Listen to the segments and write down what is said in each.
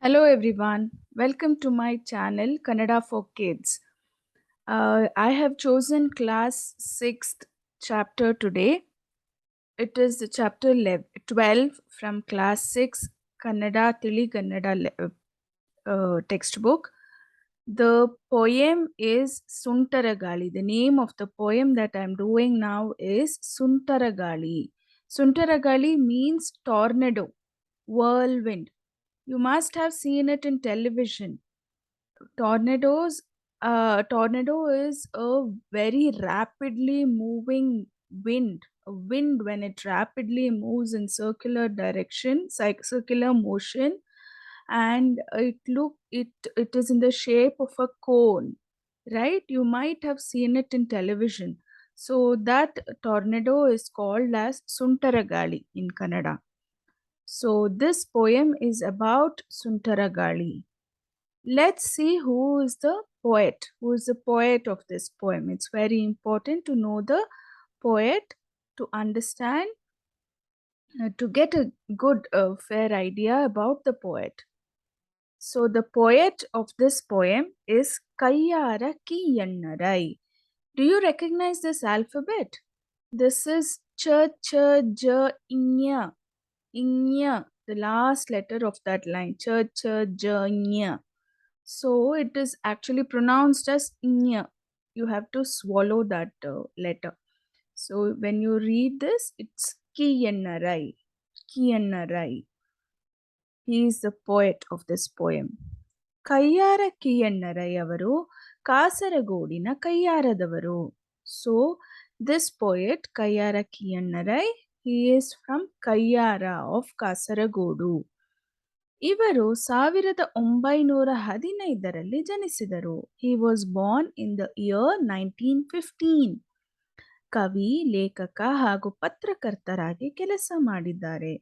Hello everyone, welcome to my channel Kannada for Kids. I have chosen class 6th chapter today. It is the chapter 12 from class 6 Kannada Tili Kannada textbook. The poem is Suntaragaali. The name of the poem that I am doing now is Suntaragaali. Suntaragaali means tornado, whirlwind. You must have seen it in television. Tornado is a very rapidly moving wind. A wind when it rapidly moves in circular direction, circular motion, and it is in the shape of a cone, right? You might have seen it in television. So that tornado is called as Suntaragaali in Kannada. So this poem is about Suntaragaali. Let's see who is the poet of this poem. It's very important to know the poet to understand, to get a good, fair idea about the poet. So the poet of this poem is Kayyara Kiyannarai. Do you recognize this alphabet? This is ch, ch, j, nya, nya, the last letter of that line. Ch, ch, j, nya. So it is actually pronounced as nya. You have to swallow that letter. So when you read this, it's Kiyannarai. Kiyannarai. He is the poet of this poem. Kayyara ಕಿಯಣ್ಣರೈ ಅವರು ಕಾಸರಗೋಡಿನ ಕಯ್ಯಾರದವರು. So this poet Kayyara ಕಿಯಣ್ಣರೈ, he is from Kayyara of Kasaragodu. ಇವರು 1915ರಲ್ಲಿ ಜನಿಸಿದರು. He was born in the year 1915. ಕವಿ, ಲೇಖಕ ಹಾಗೂ ಪತ್ರಕರ್ತರಾಗಿ ಕೆಲಸ ಮಾಡಿದ್ದಾರೆ.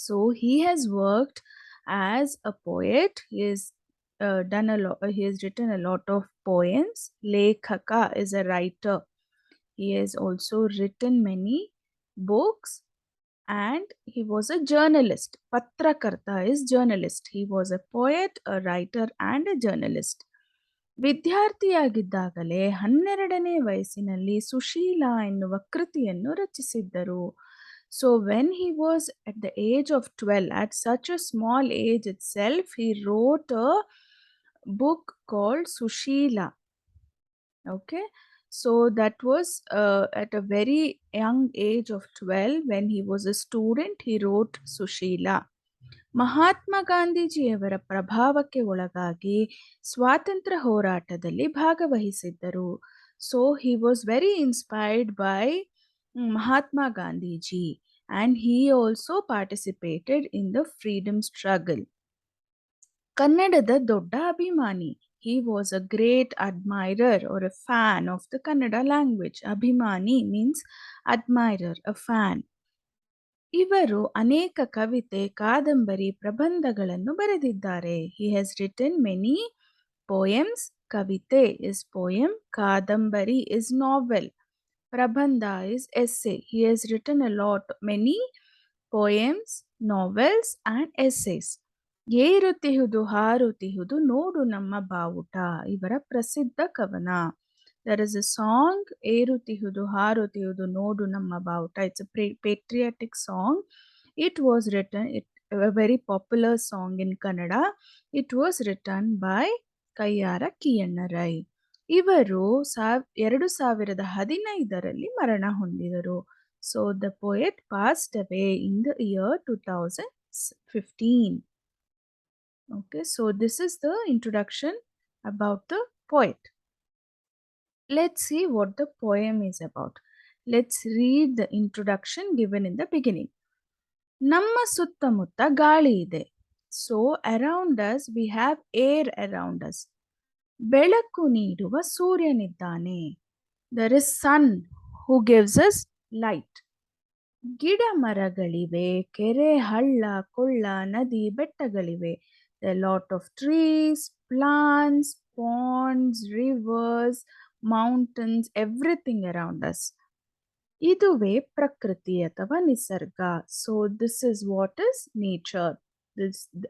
So he has worked as a poet. He has he has written a lot of poems. Lekhaka is a writer. He has also written many books, and he was a journalist. Patrakarta is journalist. He was a poet, a writer, and a journalist. ವಿದ್ಯಾರ್ಥಿಯಾಗಿದ್ದಾಗಲೇ 12ನೇ ವಯಸ್ಸಿನಲ್ಲಿ ಸುಶೀಲ ಎನ್ನುವ ಕೃತಿಯನ್ನು ರಚಿಸಿದ್ದರು. So when he was at the age of 12, at such a small age itself, he wrote a book called Sushila. Okay, so that was at a very young age of 12. When he was a student, he wrote Sushila. Mahatma ಗಾಂಧೀಜಿಯವರ ಪ್ರಭಾವಕ್ಕೆ ಒಳಗಾಗಿ ಸ್ವಾತಂತ್ರ್ಯ ಹೋರಾಟದಲ್ಲಿ ಭಾಗವಹಿಸಿದ್ದರು. So he was very inspired by Mahatma Gandhiji, and he also participated in the freedom struggle. ಕನ್ನಡದ ದೊಡ್ಡ ಅಭಿಮಾನಿ. He was a great admirer or a fan of the Kannada language. Abhimani means admirer, a fan. ಇವರು ಅನೇಕ ಕವಿತೆ, ಕಾದಂಬರಿ, ಪ್ರಬಂಧಗಳನ್ನು ಬರೆದಿದ್ದಾರೆ. He has written many poems. ಕವಿತೆ is poem, ಕಾದಂಬರಿ is novel, prabandha is essay. He has written many poems, novels and essays. ಏರುತಿಹುದು ಹಾರುತಿಹುದು ನೋಡು ನಮ್ಮ ಬಾವುಟ ಇವರ ಪ್ರಸಿದ್ಧ ಕವನ. There is a song, ಏರುತಿಹುದು ಹಾರುತಿಹುದು ನೋಡು ನಮ್ಮ ಬಾವುಟ. It's a patriotic song. It was written, a very popular song in Kannada. It was written by Kayyara ಕಿಯಣ್ಣರೈ. ಇವರು 2015ರಲ್ಲಿ ಮರಣ ಹೊಂದಿದರು. So the poet passed away in the year 2015. Okay, so this is the introduction about the poet. Let's see what the poem is about. Let's read the introduction given in the beginning. ನಮ್ಮ ಸುತ್ತಮುತ್ತ ಗಾಳಿ ಇದೆ. So around us we have air around us. ಬೆಳಕು ನೀಡುವ ಸೂರ್ಯನಿದ್ದಾನೆ. There is sun who gives us light. ಗಿಡ ಮರಗಳಿವೆ, ಕೆರೆ, ಹಳ್ಳ, ಕೊಳ್ಳ, ನದಿ, ಬೆಟ್ಟಗಳಿವೆ. There are a lot of trees, plants, ponds, rivers, mountains, everything around us. ಇದುವೇ ಪ್ರಕೃತಿ ಅಥವಾ ನಿಸರ್ಗ. So this is what is nature.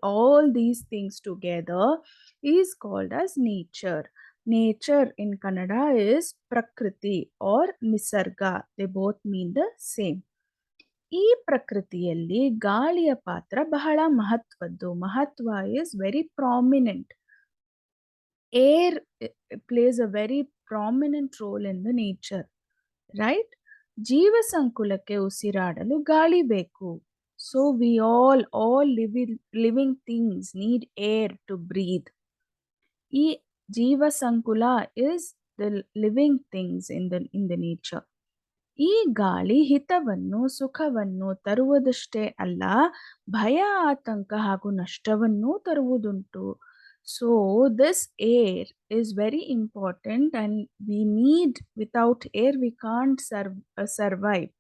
all these things together is called as nature. Nature in Kannada is Prakriti or Nisarga. They both mean the same. ಈ ಪ್ರಕೃತಿಯಲ್ಲಿ ಗಾಳಿಯ ಪಾತ್ರ ಬಹಳ ಮಹತ್ವದ್ದು. ಮಹತ್ವ is very prominent. Air plays a very prominent role in the nature, right? ಜೀವ ಸಂಕುಲಕ್ಕೆ ಉಸಿರಾಡಲು ಗಾಳಿ ಬೇಕು. So we all living things need air to breathe. ಈ ಜೀವ ಸಂಕುಲ is the living things in the nature. ಈ ಗಾಳಿ ಹಿತವನ್ನು ಸುಖವನ್ನು ತರುವುದಷ್ಟೇ ಅಲ್ಲ, ಭಯ ಆತಂಕ ಹಾಗೂ ನಷ್ಟವನ್ನೂ ತರುವುದುಂಟು. So this air is very important and we need, without air we can't survive.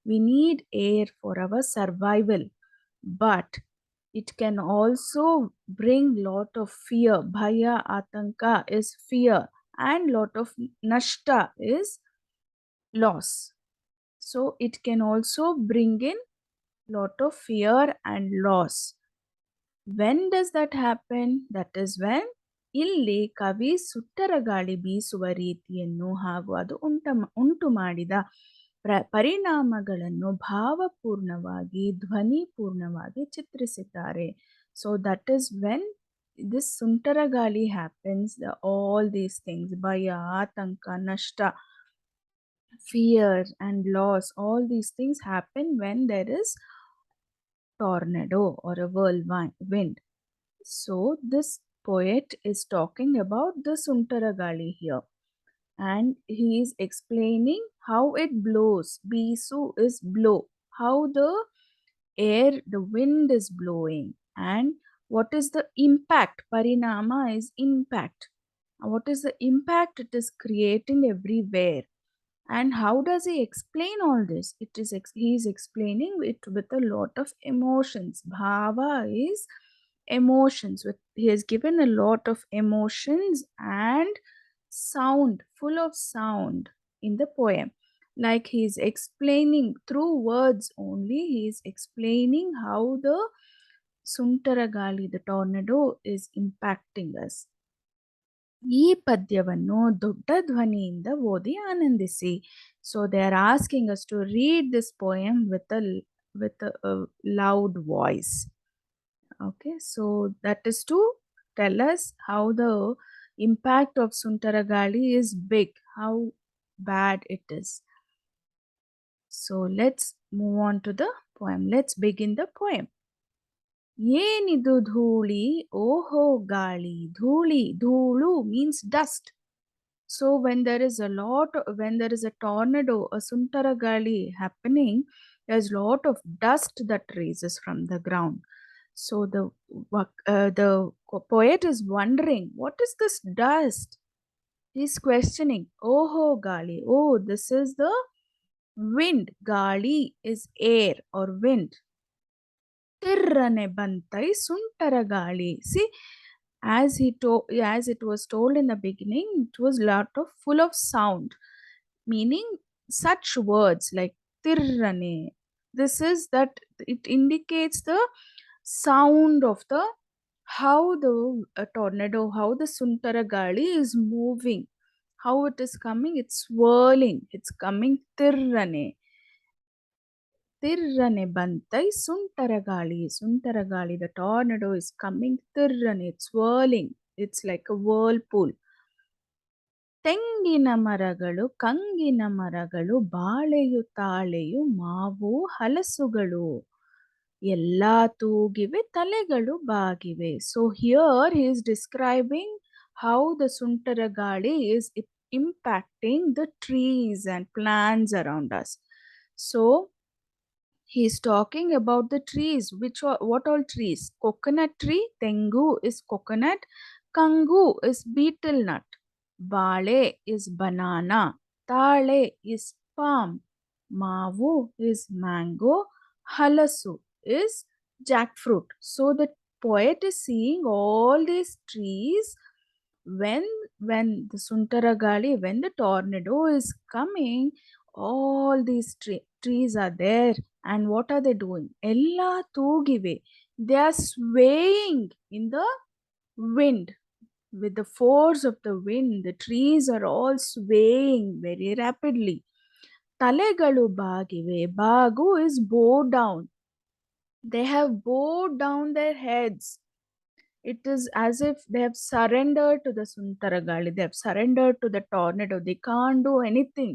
We need air for our survival, but it can also bring lot of fear. Bhaya atanka is fear and lot of nashta is loss. So it can also bring in lot of fear and loss. When does that happen? That is when ಇಲ್ಲಿ ಕವಿ ಸುಟ್ಟರ ಗಾಳಿ ಬೀಸುವ ರೀತಿಯನ್ನು ಹಾಗೂ ಅದು ಉಂಟು ಮಾಡಿದ ಪರಿಣಾಮಗಳನ್ನು ಭಾವಪೂರ್ಣವಾಗಿ ಧ್ವನಿಪೂರ್ಣವಾಗಿ ಚಿತ್ರಿಸಿದ್ದಾರೆ. So that is when this Suntaragaali happens, all these things, ಭಯ, ಆತಂಕ, ನಷ್ಟ, fear and loss, all these things happen when there is tornado or a whirlwind. So this poet is talking about the Suntaragaali here, and he is explaining how it blows. Bisu is blow, how the air, the wind is blowing, and what is the impact. Parinama is impact. What is the impact it is creating everywhere. And how does he explain all this? He is explaining it with a lot of emotions. Bhava is emotions. He has given a lot of emotions and sound, full of sound in the poem. Like he is explaining through words only, he is explaining how the Suntaragaali, the tornado, is impacting us. ಈ ಪದ್ಯವನ್ನು ದೊಡ್ಡ ಧ್ವನಿಯಿಂದ ಓದಿ ಆನಂದಿಸಿ. So they are asking us to read this poem with a loud voice. Okay, so that is to tell us how the impact of Suntaragaali is big, how bad it is. So let's move on to the poem. Let's begin the poem. ಏನಿದು ಧೂಳಿ ಓಹೋ ಗಾಳಿ. ಧೂಳಿ, ಧೂಳು means dust. So when there is a tornado, a Suntaragaali happening, there's a lot of dust that raises from the ground. So the poet is wondering, what is this dust? He's questioning. Oho gali, oh, this is the wind. Gali is air or wind. Tirrane bantai Suntaragaali. See, as it was told in the beginning, it was full of sound, meaning such words like tirrane. This is that it indicates the sound of the how the tornado, how the Suntaragaali is moving, how it is coming. It's swirling, it's coming. Tirrane. Tirrane bantai Suntaragaali. Suntaragaali, the tornado is coming. Tirrane, it's swirling. It's like a whirlpool. ತೆಂಗಿನ ಮರಗಳು, ಕಂಗಿನ ಮರಗಳು, ಬಾಳೆಯು ತಾಳೆಯು, ಮಾವು ಹಲಸುಗಳು, ಎಲ್ಲ ತೂಗಿವೆ, ತಲೆಗಳು ಬಾಗಿವೆ. So here he is describing how the Suntaragaali is impacting the trees and plants around us. So he is talking about the trees. What all trees? Coconut tree, tengu is coconut, kangu is betel nut, bale is banana, tale is palm, mavu is mango, halasu is jackfruit. So the poet is seeing all these trees when the Suntaragaali, when the tornado is coming, all these trees are there And what are they doing? Ella ತೂಗಿವೆ. They are swaying in the wind. With the force of the wind, the trees are all swaying very rapidly. ತಲೆಗಳು ಬಾಗಿವೆ. ಬಾಗು is bow down. They have bowed down their heads. It is as if they have surrendered to the Suntaragaali. They have surrendered to the tornado. They can't do anything,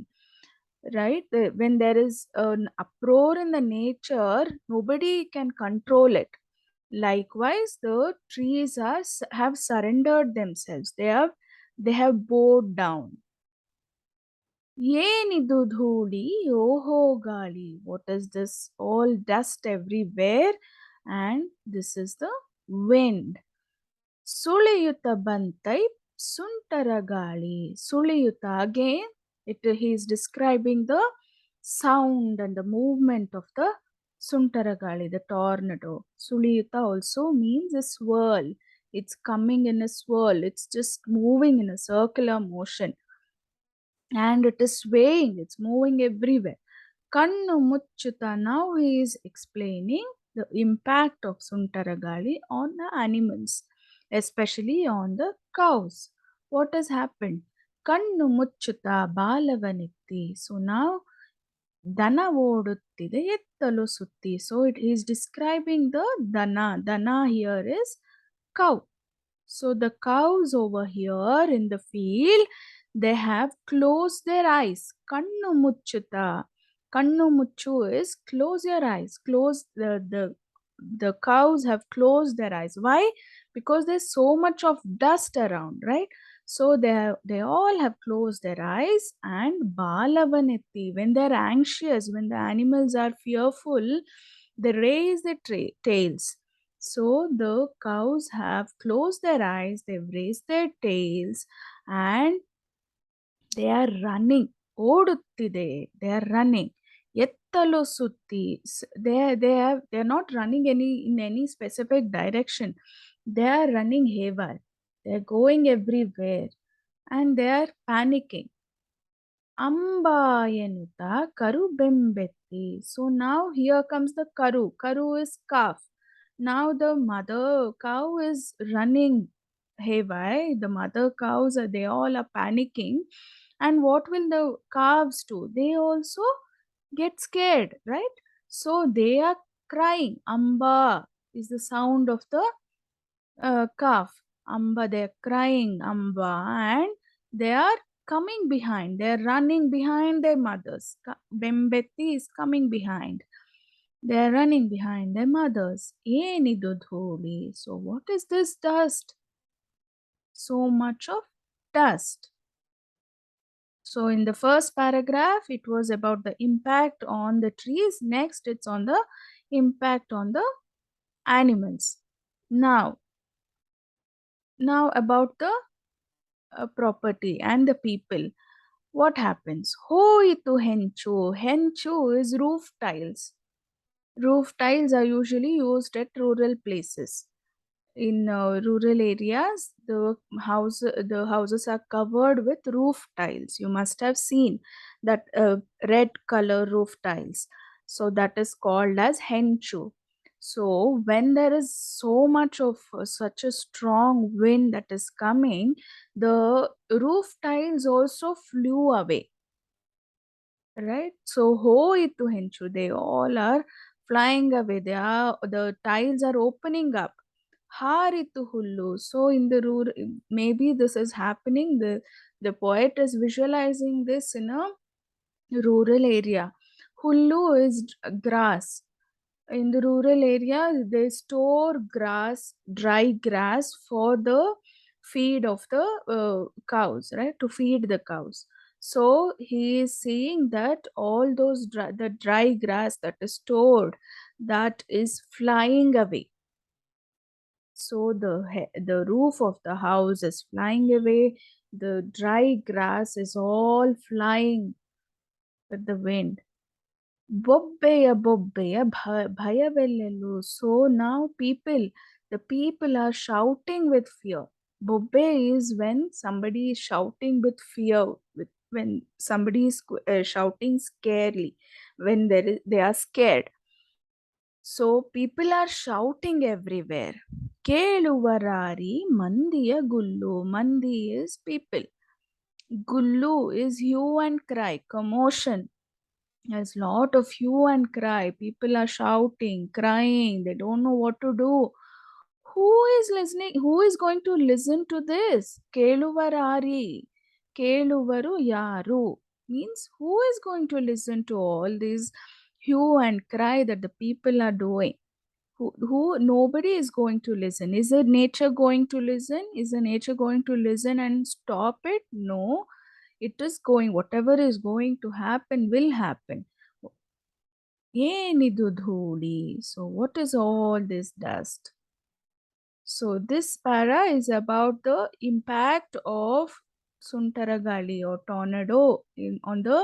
right? When there is an uproar in the nature, nobody can control it. Likewise, the trees have surrendered themselves. They have bowed down. ಏನಿದು ಧೂಳಿ ಓಹೋ ಗಾಳಿ. What is this? All dust everywhere, and this is the wind. ಸುಳಿಯುತ್ತ ಬಂತೈ ಸುಂಟರಗಾಳಿ. ಸುಳಿಯುತ್ತ, again he is describing the sound and the movement of the Suntaragaali, the tornado. ಸುಳಿಯುತ್ತ also means a swirl. It's coming in a swirl. It's just moving in a circular motion. And it is swaying. It's moving everywhere. Kannu mucchuta. Now he is explaining the impact of Suntaragaali on the animals, especially on the cows. What has happened? Kannu mucchuta ಬಾಲವನೆತ್ತಿ. So now ದನ ಓಡುತ್ತಿದೆ ಎತ್ತಲು ಸುತ್ತಿ. So he is describing the dana. Dana here is cow. So the cows over here in the field, they have closed their eyes. Kannu mucchuta. Kannu muchu is close your eyes. Close the cows have closed their eyes. Why? Because there's so much of dust around, right? So they all have closed their eyes. And balavanetti, when they're anxious, when the animals are fearful, they raise their tails. So the cows have closed their eyes, they've raised their tails, and they are running. ಓಡುತ್ತಿದೆ. They are running. ಎತ್ತಲು ಸುತ್ತಿ. They are not running in any specific direction. They are running haywire. They are going everywhere, and they are panicking. Amba enuta karu bembetti. So now here comes the karu. Karu is calf. Now the mother cow is running haywire. The mother cows they all are panicking. And what will the calves do? They also get scared, right? So they are crying. Amba is the sound of the calf. Amba, they are crying Amba, and they are coming behind. They are running behind their mothers. Bembetti is coming behind. They are running behind their mothers. Enidu dhuli. So what is this dust? So much of dust. So in the first paragraph, it was about the impact on the trees. Next, it's on the impact on the animals. Now about the property and the people. What happens? Hoitu henchu. Henchu is roof tiles. Roof tiles are usually used at rural places. In rural areas, the houses are covered with roof tiles. You must have seen that red color roof tiles. So that is called as henchu. So when there is so much of such a strong wind that is coming, the roof tiles also flew away, right? So hoitu henchu, they all are flying away. The tiles are opening up. Haritu hullu. So in the rural, maybe this is happening. The poet is visualizing this in a rural area. Hullu is grass. In the rural area, they store grass, dry grass, for the feed of the cows, right? To feed the cows. So he is seeing that all those the dry grass that is stored, that is flying away. So the roof of the house is flying away. The dry grass is all flying with the wind. ಬೊಬ್ಬೆಯ ಬೊಬ್ಬೆಯ ಭಯವೆಲ್ಲೆಲ್ಲೂ. So now the people are shouting with fear. Bobbe is when somebody is shouting with fear, when somebody is shouting scarily, when they are scared. So people are shouting everywhere. Keluvarari mandiya gullu. Mandi is people. Gullu is hue and cry, commotion. There's lot of hue and cry. People are shouting, crying. They don't know what to do. Who is listening? Who is going to listen to this? Keluvarari. Keluvaru yaru. Means who is going to listen to all this hue and cry that the people are doing? Who nobody is going to listen. Is the nature going to listen? Is the nature going to listen and stop it? No, it is going, whatever is going to happen will happen. ಏನಿದು ಧೂಳಿ? So what is all this dust? So this para is about the impact of Suntaragaali or tornado on the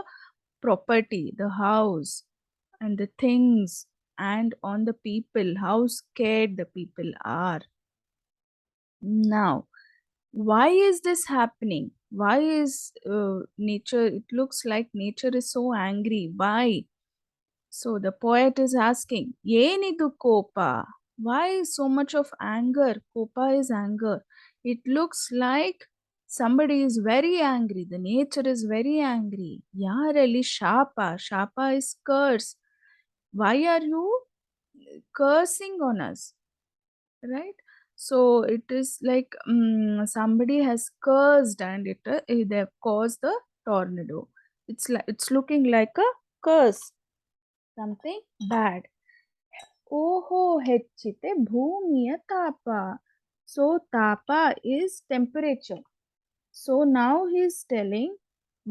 property, the house, and the things, and on the people, how scared the people are. Now, why is this happening? Why is nature, it looks like nature is so angry? Why? So the poet is asking, Yenidu kopa? Why so much of anger? Kopa is anger. It looks like somebody is very angry. The nature is very angry. Yarali shapa. Shapa is curse. Why are you cursing on us? Right? So it is like somebody has cursed and they have caused the tornado. It's looking like a curse, something bad. Oho ಹೆಚ್ಚಿತೆ ಭೂಮಿಯ ತಾಪ. So tapa is temperature. So now he's telling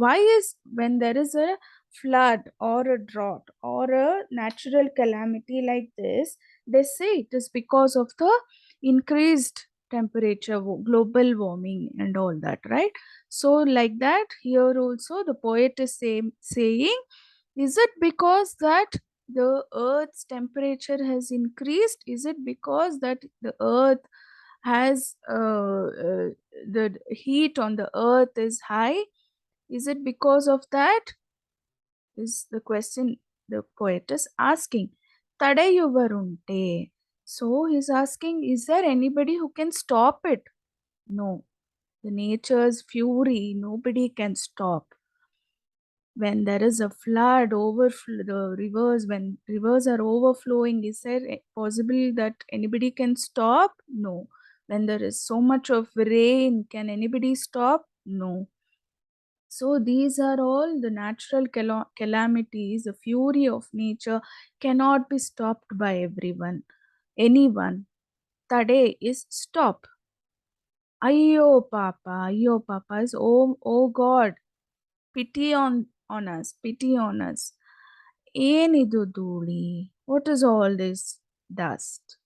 why is when there is a flood or a drought or a natural calamity like this, they say it is because of the increased temperature, global warming and all that, right? So like that here also the poet is saying, is it because that the earth's temperature has increased? Is it because that the earth has the heat on the earth is high? Is it because of that? Is the question the poet is asking. Tadayuvarunte. So he's asking, is there anybody who can stop it? No. The nature's fury, nobody can stop. When there is a flood, the rivers, when rivers are overflowing, is there possible that anybody can stop? No. When there is so much of rain, can anybody stop? No. So these are all the natural calamities, the fury of nature cannot be stopped by everyone, anyone. Tade is stop. Ayyo Papa is oh God, pity on us, pity on us. Enidu Duli. What is all this dust?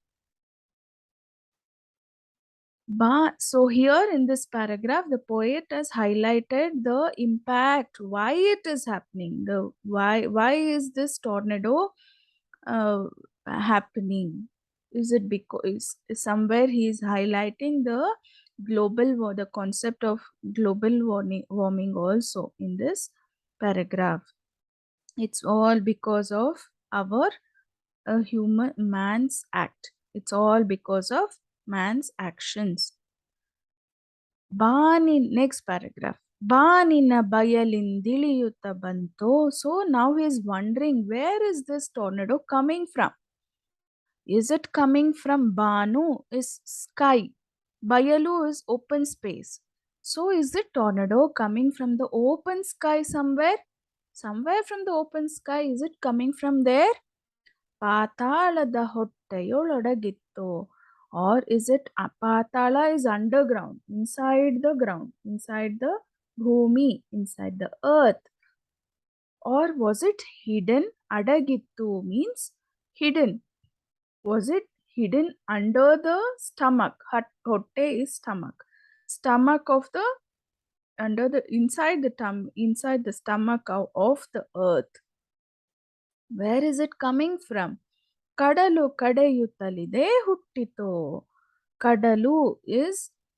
So here in this paragraph, the poet has highlighted the impact, why it is happening, the why is this tornado uh, happening? Is it because somewhere he is highlighting the the concept of global warming also in this paragraph. It's all because of our man's act. It's all because of man's actions. Next paragraph. Banina bayalindiliyuta banto. So now he is wondering, where is this tornado coming from? Is it coming from Banu is sky. Bayalu is open space. So is the tornado coming from the open sky somewhere? Somewhere from the open sky. Is it coming from there? ಪಾತಾಳದ ಹೊಟ್ಟೆಯೊಳಗಿತ್ತು. Or is it Patala is underground, inside the ground, inside the bhumi, inside the earth? Or was it hidden? Adagittu means hidden. Was it hidden under the stomach? Hotte is stomach. Stomach of the under the inside the stomach of the earth. Where is it coming from? ಕಡಲು ಕಡೆಯುತ್ತಲಿದೆ ಹುಟ್ಟಿತು. Kadalu is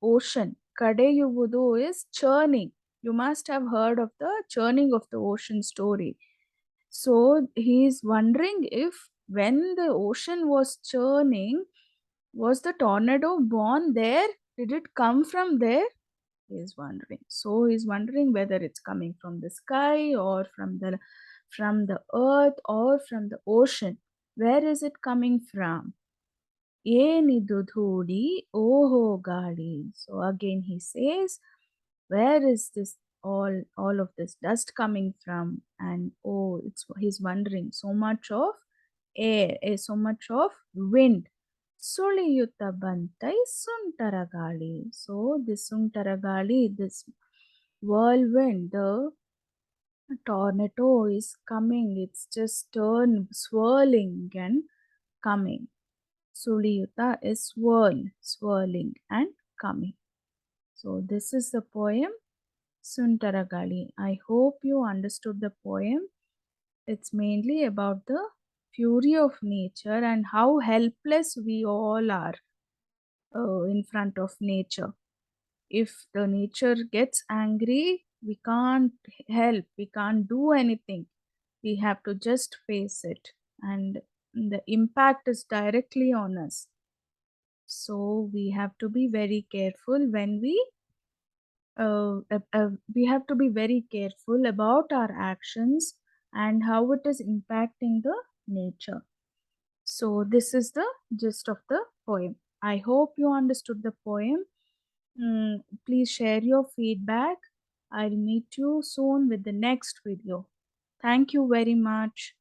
ocean. Kadeyuvudu is churning. You must have heard of the churning of the ocean story. So he is wondering if when the ocean was churning, was the tornado born there? Did it come from there? He is wondering. So he's wondering whether it's coming from the sky or from the earth or from the ocean. Where is it coming from? ಏನಿದು ಧೂಳಿ ಓಹೋ ಗಾಳಿ. So again he says, where is this all of this dust coming from? And oh, he's wondering, so much of air, so much of wind. ಸುಳಿಯುತ್ತ ಬಂತೈ ಸುಂಟರಗಾಳಿ. So this ಸುಂಟರಗಾಳಿ, this whirlwind, the tornado is coming. It's just swirling and coming. Suliyuta is swirling and coming. So this is the poem Suntaragaali. I hope you understood the poem. It's mainly about the fury of nature and how helpless we all are in front of nature. If the nature gets angry, we can't help, we can't do anything. We have to just face it, and the impact is directly on us. So we have to be very careful when we have to be very careful about our actions and how it is impacting the nature. So this is the gist of the poem. I hope you understood the poem. Please share your feedback. I'll meet you soon with the next video. Thank you very much.